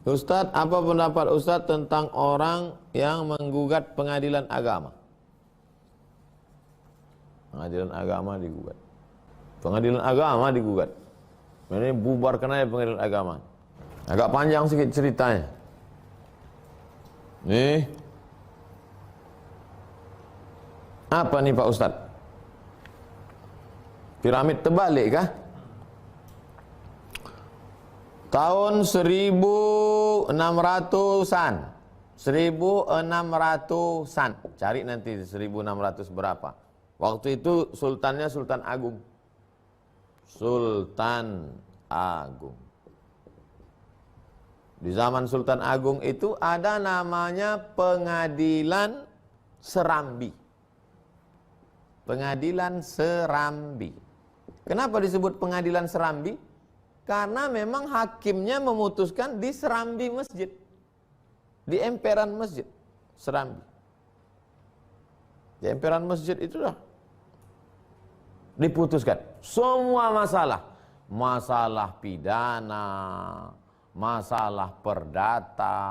Ustadz, apa pendapat Ustadz tentang orang yang menggugat pengadilan agama? Pengadilan agama digugat. Pengadilan agama digugat. Ini bubarkan aja pengadilan agama. Agak panjang sedikit ceritanya. Nih. Apa nih Pak Ustadz? Piramid terbalik kah? Tahun 1600-an. 1600-an. Cari nanti 1600 berapa. Waktu itu sultannya Sultan Agung. Sultan Agung. Di zaman Sultan Agung itu ada namanya Pengadilan Serambi. Pengadilan Serambi. Kenapa disebut Pengadilan Serambi? Karena memang hakimnya memutuskan di serambi masjid. Di emperan masjid. Serambi. Di emperan masjid itulah diputuskan. Semua masalah. Masalah pidana, masalah perdata,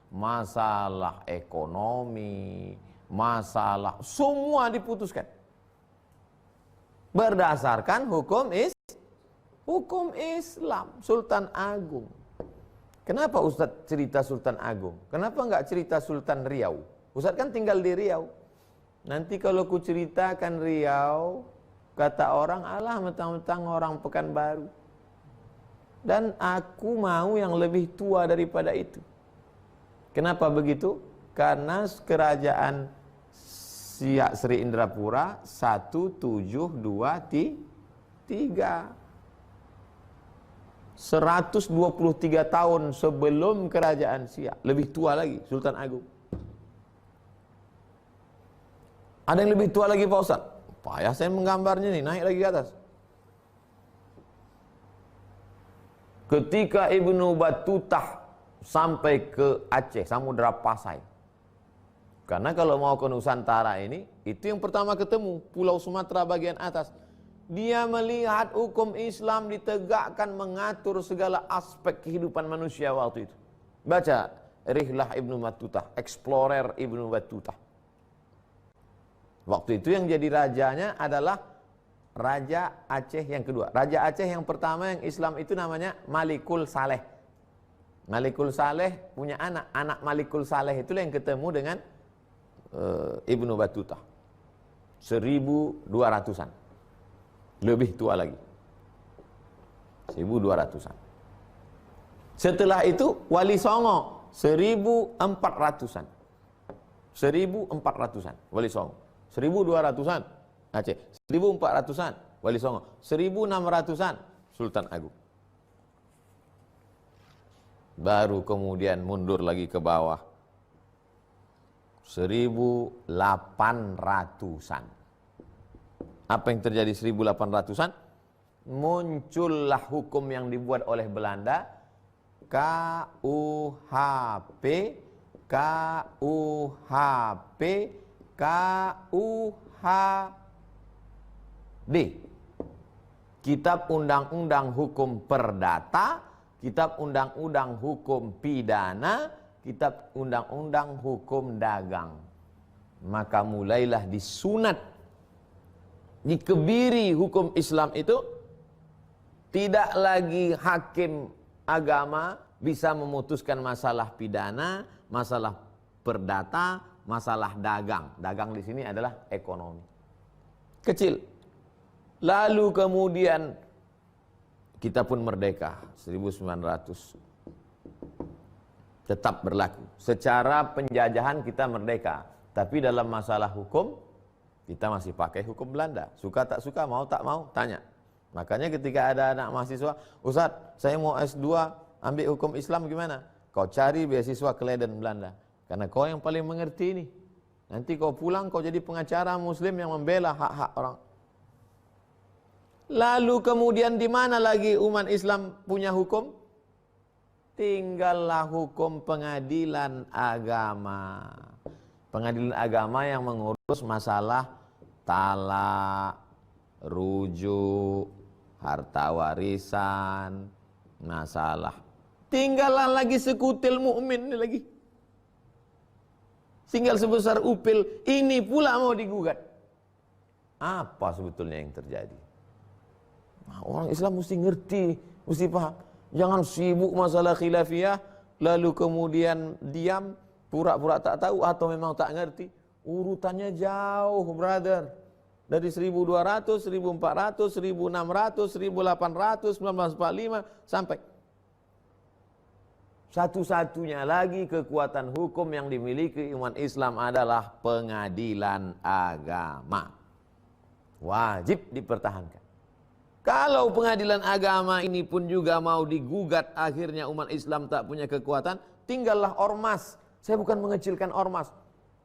masalah ekonomi, masalah, semua diputuskan. Berdasarkan hukum Islam, Sultan Agung. Kenapa Ustadz cerita Sultan Agung? Kenapa enggak cerita Sultan Riau? Ustadz kan tinggal di Riau. Nanti kalau ku ceritakan Riau, kata orang, alah mentang-mentang orang Pekanbaru. Dan aku mau yang lebih tua daripada itu. Kenapa begitu? Karena kerajaan Siak Sri Indrapura 1723. 123 tahun sebelum kerajaan Siak, lebih tua lagi Sultan Agung. Ada yang lebih tua lagi Pak Ustaz? Payah saya menggambarnya nih, naik lagi ke atas. Ketika Ibnu Battutah sampai ke Aceh, Samudra Pasai. Karena kalau mau ke Nusantara ini, itu yang pertama ketemu, Pulau Sumatera bagian atas. Dia melihat hukum Islam ditegakkan mengatur segala aspek kehidupan manusia waktu itu. Baca Rihlah Ibnu Battutah, Explorer Ibnu Battutah. Waktu itu yang jadi rajanya adalah Raja Aceh yang kedua. Raja Aceh yang pertama yang Islam itu namanya Malikul Saleh. Malikul Saleh punya anak. Anak Malikul Saleh itulah yang ketemu dengan Ibnu Battutah. 1200-an. Lebih tua lagi. 1200-an. Setelah itu Wali Songo 1400-an. 1400-an Wali Songo. 1200-an Aceh. 1400-an Wali Songo. 1600-an Sultan Agung. Baru kemudian mundur lagi ke bawah. 1800-an. Apa yang terjadi 1800-an? Muncullah hukum yang dibuat oleh Belanda, KUHP, KUHP, KUHD. Kitab Undang-Undang Hukum Perdata, Kitab Undang-Undang Hukum Pidana, Kitab Undang-Undang Hukum Dagang. Maka mulailah disunat, dikebiri hukum Islam itu. Tidak lagi hakim agama bisa memutuskan masalah pidana, masalah perdata, masalah dagang. Dagang di sini adalah ekonomi. Kecil. Lalu kemudian kita pun merdeka 1900. Tetap berlaku. Secara penjajahan kita merdeka, tapi dalam masalah hukum kita masih pakai hukum Belanda. Suka tak suka, mau tak mau, tanya. Makanya ketika ada anak mahasiswa, Ustadz, saya mau S2, ambil hukum Islam gimana? Kau cari beasiswa ke Leiden Belanda. Karena kau yang paling mengerti ini. Nanti kau pulang, kau jadi pengacara muslim yang membela hak-hak orang. Lalu kemudian di mana lagi umat Islam punya hukum? Tinggallah hukum pengadilan agama. Pengadilan agama yang mengurus masalah talak, rujuk, harta warisan, masalah Tinggallah lagi sekutil mukmin ini lagi. Tinggal sebesar upil, ini pula mau digugat. Apa sebetulnya yang terjadi? Nah, orang Islam mesti ngerti, mesti paham. Jangan sibuk masalah khilafiyah, lalu kemudian diam, pura-pura tak tahu atau memang tak ngerti. Urutannya jauh, brother. Dari 1200, 1400, 1600, 1800, 1945 sampai satu-satunya lagi kekuatan hukum yang dimiliki umat Islam adalah pengadilan agama. Wajib dipertahankan. Kalau pengadilan agama ini pun juga mau digugat, akhirnya umat Islam tak punya kekuatan, tinggallah ormas. Saya bukan mengecilkan ormas.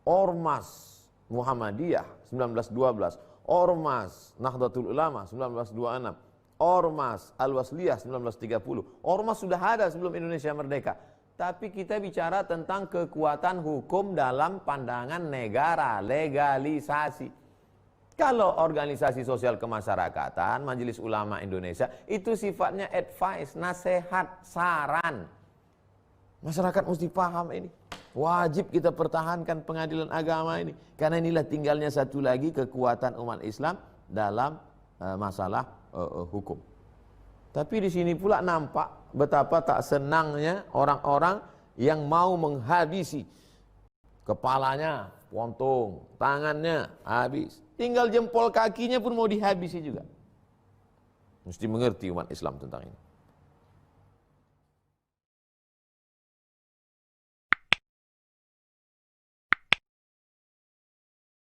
Ormas Muhammadiyah 1912, Ormas Nahdlatul Ulama 1926, Ormas Al-Wasliyah 1930. Ormas sudah ada sebelum Indonesia merdeka. Tapi kita bicara tentang kekuatan hukum dalam pandangan negara, legalisasi. Kalau organisasi sosial kemasyarakatan, Majelis Ulama Indonesia, itu sifatnya advice, nasihat, saran. Masyarakat mesti paham ini. Wajib kita pertahankan pengadilan agama ini. Karena inilah tinggalnya satu lagi kekuatan umat Islam dalam masalah hukum. Tapi di sini pula nampak betapa tak senangnya orang-orang yang mau menghabisi. Kepalanya potong, tangannya habis. Tinggal jempol kakinya pun mau dihabisi juga. Mesti mengerti umat Islam tentang ini.